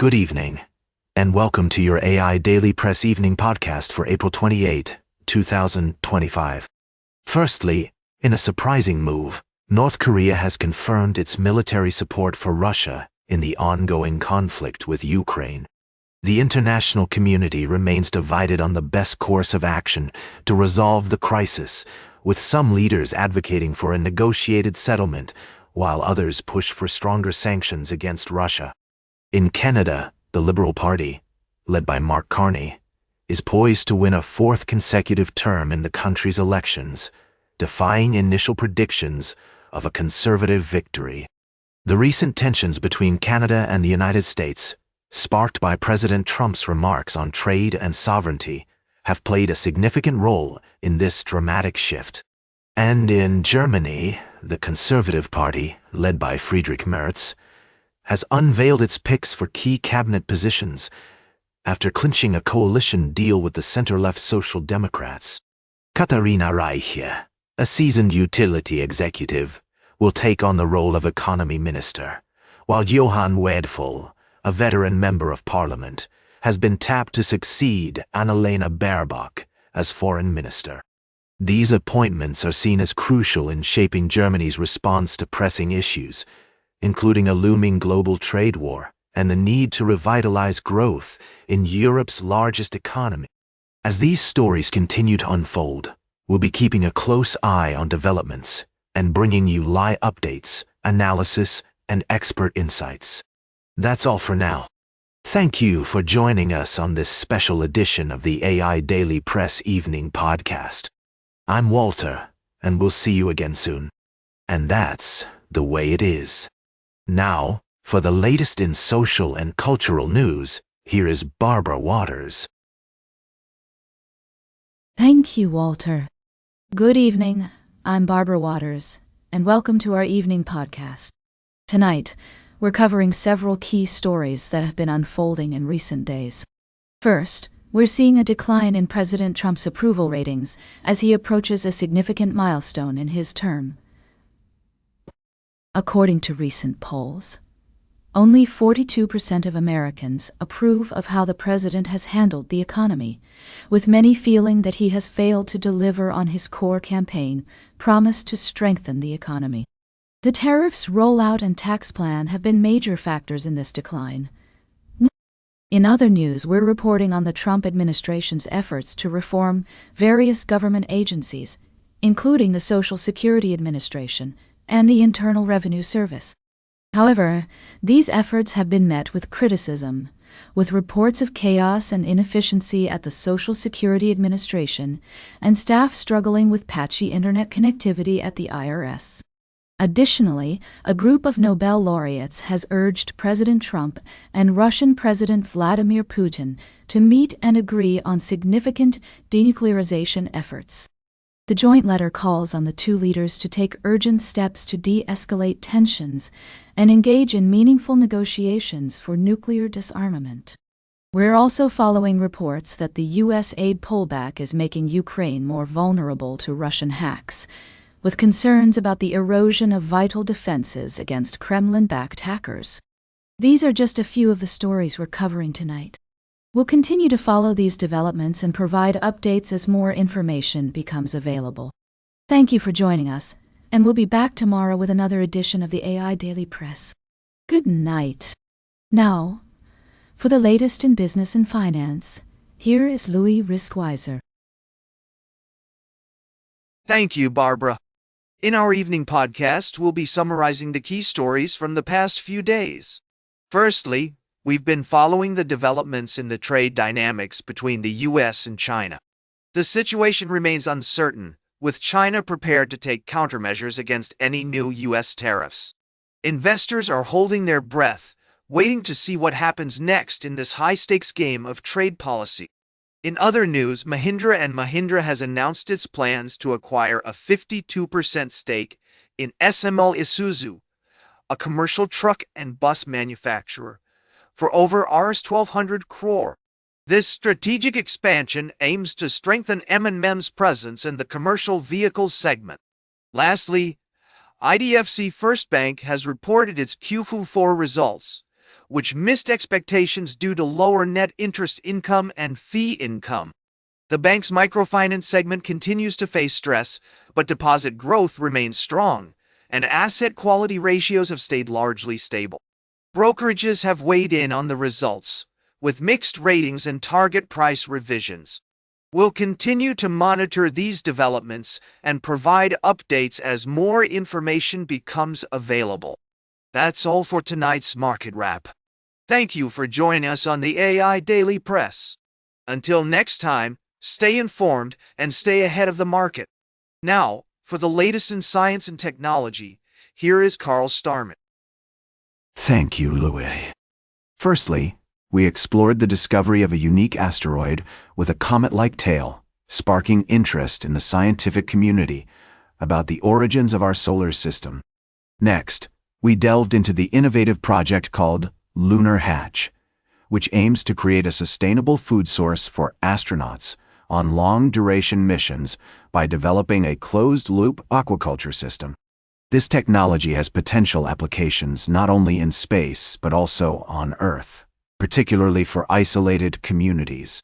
Good evening, and welcome to your AIDailyPress evening podcast for April 28, 2025. Firstly, in a surprising move, North Korea has confirmed its military support for Russia in the ongoing conflict with Ukraine. The international community remains divided on the best course of action to resolve the crisis, with some leaders advocating for a negotiated settlement, while others push for stronger sanctions against Russia. In Canada, the Liberal Party, led by Mark Carney, is poised to win a fourth consecutive term in the country's elections, defying initial predictions of a conservative victory. The recent tensions between Canada and the United States, sparked by President Trump's remarks on trade and sovereignty, have played a significant role in this dramatic shift. And in Germany, the Conservative Party, led by Friedrich Merz, has unveiled its picks for key cabinet positions after clinching a coalition deal with the center-left Social Democrats. Katharina Reiche, a seasoned utility executive, will take on the role of economy minister, while Johann Wedful, a veteran member of parliament, has been tapped to succeed Annalena Baerbock as foreign minister. These appointments are seen as crucial in shaping Germany's response to pressing issues, including a looming global trade war and the need to revitalize growth in Europe's largest economy. As these stories continue to unfold, we'll be keeping a close eye on developments and bringing you live updates, analysis, and expert insights. That's all for now. Thank you for joining us on this special edition of the AIDailyPress Evening Podcast. I'm Walter, and we'll see you again soon. And that's the way it is. Now, for the latest in social and cultural news, here is Barbara Waters. Thank you, Walter. Good evening, I'm Barbara Waters, and welcome to our evening podcast. Tonight, we're covering several key stories that have been unfolding in recent days. First, we're seeing a decline in President Trump's approval ratings as he approaches a significant milestone in his term. According to recent polls, only 42% of Americans approve of how the president has handled the economy, with many feeling that he has failed to deliver on his core campaign promise to strengthen the economy. The tariffs rollout and tax plan have been major factors in this decline. In other news, we're reporting on the Trump administration's efforts to reform various government agencies, including the Social Security Administration and the Internal Revenue Service. However, these efforts have been met with criticism, with reports of chaos and inefficiency at the Social Security Administration and staff struggling with patchy internet connectivity at the IRS. Additionally, a group of Nobel laureates has urged President Trump and Russian President Vladimir Putin to meet and agree on significant denuclearization efforts. The joint letter calls on the two leaders to take urgent steps to de-escalate tensions and engage in meaningful negotiations for nuclear disarmament. We're also following reports that the U.S. aid pullback is making Ukraine more vulnerable to Russian hacks, with concerns about the erosion of vital defenses against Kremlin-backed hackers. These are just a few of the stories we're covering tonight. We'll continue to follow these developments and provide updates as more information becomes available. Thank you for joining us, and we'll be back tomorrow with another edition of the AIDailyPress. Good night. Now, for the latest in business and finance, here is Louis Riskweiser. Thank you, Barbara. In our evening podcast, we'll be summarizing the key stories from the past few days. Firstly, we've been following the developments in the trade dynamics between the U.S. and China. The situation remains uncertain, with China prepared to take countermeasures against any new U.S. tariffs. Investors are holding their breath, waiting to see what happens next in this high-stakes game of trade policy. In other news, Mahindra & Mahindra has announced its plans to acquire a 52% stake in SML Isuzu, a commercial truck and bus manufacturer, for over Rs 1,200 crore. This strategic expansion aims to strengthen M&M's presence in the commercial vehicle segment. Lastly, IDFC First Bank has reported its Q4 results, which missed expectations due to lower net interest income and fee income. The bank's microfinance segment continues to face stress, but deposit growth remains strong, and asset quality ratios have stayed largely stable. Brokerages have weighed in on the results, with mixed ratings and target price revisions. We'll continue to monitor these developments and provide updates as more information becomes available. That's all for tonight's Market Wrap. Thank you for joining us on the AI Daily Press. Until next time, stay informed and stay ahead of the market. Now, for the latest in science and technology, here is Carl Starman. Thank you, Louis. Firstly, we explored the discovery of a unique asteroid with a comet-like tail, sparking interest in the scientific community about the origins of our solar system. Next, we delved into the innovative project called Lunar Hatch, which aims to create a sustainable food source for astronauts on long-duration missions by developing a closed-loop aquaculture system. This technology has potential applications not only in space but also on Earth, particularly for isolated communities.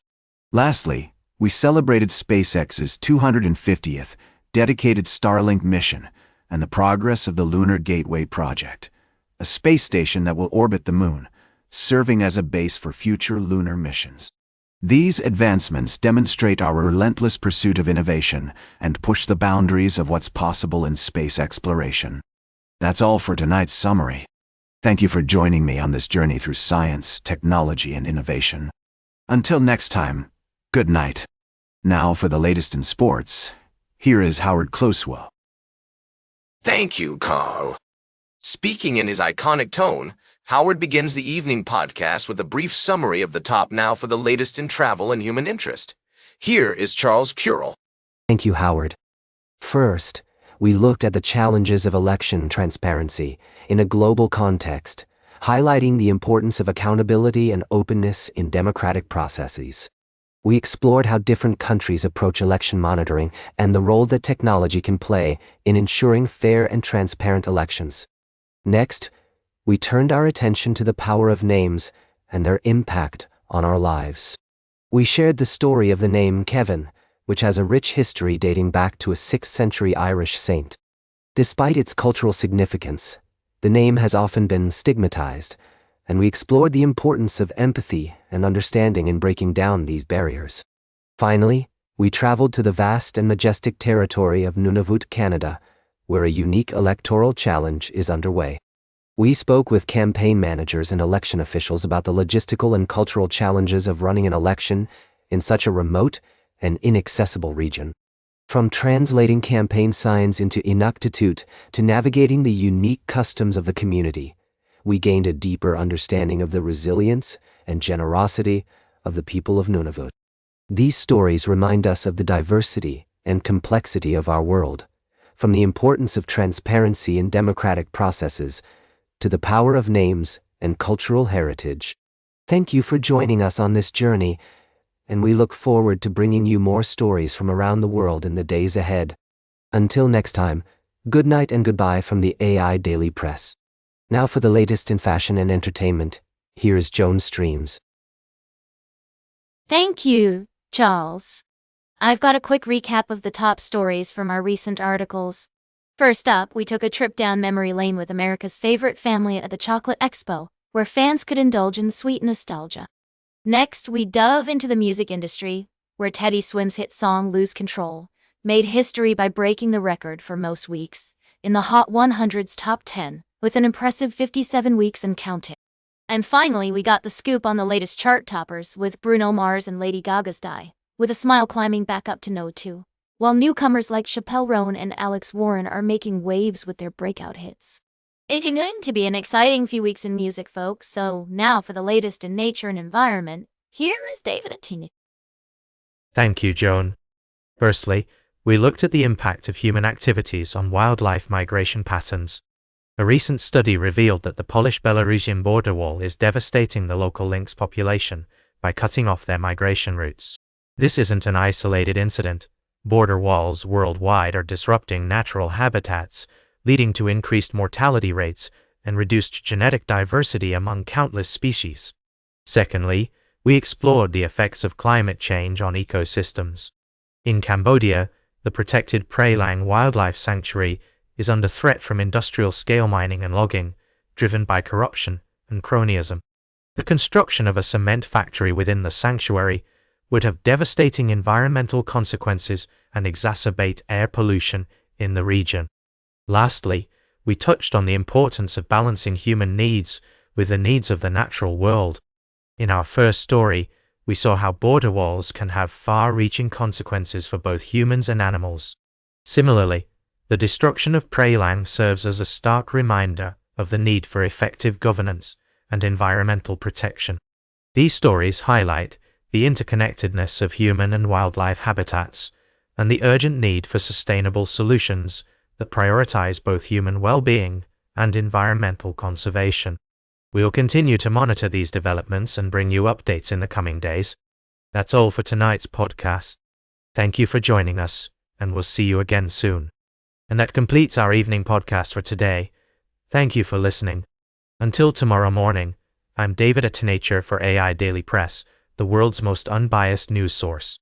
Lastly, we celebrated SpaceX's 250th dedicated Starlink mission and the progress of the Lunar Gateway project, a space station that will orbit the Moon, serving as a base for future lunar missions. These advancements demonstrate our relentless pursuit of innovation and push the boundaries of what's possible in space exploration. That's all for tonight's summary. Thank you for joining me on this journey through science, technology, and innovation. Until next time, good night. Now for the latest in sports, here is Howard Closewell. Thank you, Carl. Speaking in his iconic tone, Howard begins the evening podcast with a brief summary of the top now for the latest in travel and human interest. Here is Charles Curel. Thank you, Howard. First, we looked at the challenges of election transparency in a global context, highlighting the importance of accountability and openness in democratic processes. We explored how different countries approach election monitoring and the role that technology can play in ensuring fair and transparent elections. Next, we turned our attention to the power of names and their impact on our lives. We shared the story of the name Kevin, which has a rich history dating back to a 6th century Irish saint. Despite its cultural significance, the name has often been stigmatized, and we explored the importance of empathy and understanding in breaking down these barriers. Finally, we traveled to the vast and majestic territory of Nunavut, Canada, where a unique electoral challenge is underway. We spoke with campaign managers and election officials about the logistical and cultural challenges of running an election in such a remote and inaccessible region. From translating campaign signs into Inuktitut to navigating the unique customs of the community, we gained a deeper understanding of the resilience and generosity of the people of Nunavut. These stories remind us of the diversity and complexity of our world, from the importance of transparency in democratic processes to the power of names and cultural heritage. Thank you for joining us on this journey, and we look forward to bringing you more stories from around the world in the days ahead. Until next time, good night and goodbye from the AI Daily Press. Now for the latest in fashion and entertainment, here is Joan Streams. Thank you, Charles. I've got a quick recap of the top stories from our recent articles. First up, we took a trip down memory lane with America's favorite family at the Chocolate Expo, where fans could indulge in sweet nostalgia. Next, we dove into the music industry, where Teddy Swim's hit song Lose Control made history by breaking the record for most weeks in the Hot 100's top 10, with an impressive 57 weeks and counting. And finally, we got the scoop on the latest chart toppers with Bruno Mars and Lady Gaga's Die, with a smile climbing back up to No. 2. While newcomers like Chappelle Roan and Alex Warren are making waves with their breakout hits. It's going to be an exciting few weeks in music, folks, so now for the latest in nature and environment, here is David Attini. Thank you, Joan. Firstly, we looked at the impact of human activities on wildlife migration patterns. A recent study revealed that the Polish-Belarusian border wall is devastating the local lynx population by cutting off their migration routes. This isn't an isolated incident. Border walls worldwide are disrupting natural habitats, leading to increased mortality rates and reduced genetic diversity among countless species. Secondly, we explored the effects of climate change on ecosystems. In Cambodia, the protected Prey Lang Wildlife Sanctuary is under threat from industrial-scale mining and logging, driven by corruption and cronyism. The construction of a cement factory within the sanctuary would have devastating environmental consequences and exacerbate air pollution in the region. Lastly, we touched on the importance of balancing human needs with the needs of the natural world. In our first story, we saw how border walls can have far-reaching consequences for both humans and animals. Similarly, the destruction of Prey Lang serves as a stark reminder of the need for effective governance and environmental protection. These stories highlight the interconnectedness of human and wildlife habitats and the urgent need for sustainable solutions that prioritize both human well-being and environmental conservation. We will continue to monitor these developments and bring you updates in the coming days. That's all for tonight's podcast. Thank you for joining us, and we'll see you again soon. And that completes our evening podcast for today. Thank you for listening. Until tomorrow morning, I'm David at Nature for AI Daily Press, the world's most unbiased news source.